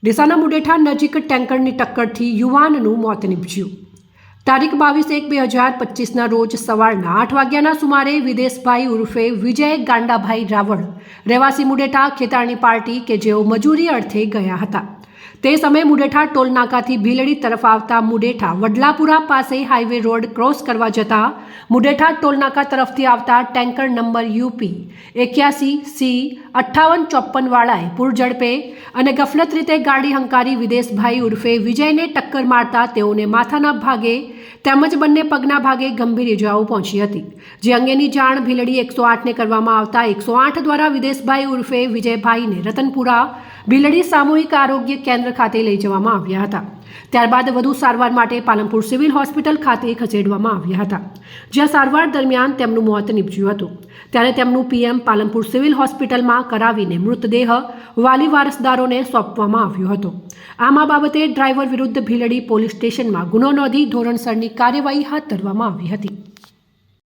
ડીસાના મુડેઠા નજીક ટેન્કરની ટક્કરથી યુવાનનું મોત નીપજ્યું। તારીખ 22/1/2025ના રોજ સવારના 8 વાગ્યાના સુમારે વિદેશભાઈ ઉર્ફે વિજય ગાંડાભાઈ રાવળ રહેવાસી મુડેઠા ખેતારની પાર્ટી કે જેઓ મજૂરી અર્થે ગયા હતા તે સમયે મુડેઠા ટોલ નાકાથી ભીલડી તરફ આવતા મુડેઠા વડલાપુરા પાસે હાઈવે રોડ ક્રોસ કરવા જતા મુડેઠા ટોલ નાકા તરફથી આવતા ટેન્કર નંબર UP 81C5854 વાળાએ પૂર ઝડપે અને ગફલત રીતે ગાડી હંકારી વિદેશભાઈ ઉર્ફે વિજયને ટક્કર મારતા તેઓને માથાના ભાગે તેમજ બંને પગના ભાગે ગંભીર ઇજાઓ પહોંચી હતી, જે અંગેની જાણ ભીલડી 108ને કરવામાં આવતા 108 દ્વારા વિદેશભાઈ ઉર્ફે વિજયભાઈને રતનપુરા ભીલડી સામૂહિક આરોગ્ય કેન્દ્ર ખાતે લઈ જવામાં આવ્યા હતા। ત્યારબાદ વધુ સારવાર માટે પાલનપુર સિવિલ હોસ્પિટલ ખાતે ખસેડવામાં આવ્યા હતા, જ્યાં સારવાર દરમિયાન તેમનું મોત નીપજ્યું હતું। ત્યારે તેમનું PM પાલનપુર સિવિલ હોસ્પિટલમાં કરાવીને મૃતદેહ વાલી વારસદારોને સોંપવામાં આવ્યો હતો। આમ આ બાબતે ડ્રાઈવર વિરુદ્ધ ભીલડી પોલીસ સ્ટેશનમાં ગુનો નોંધી ધોરણસરની કાર્યવાહી હાથ ધરવામાં આવી હતી।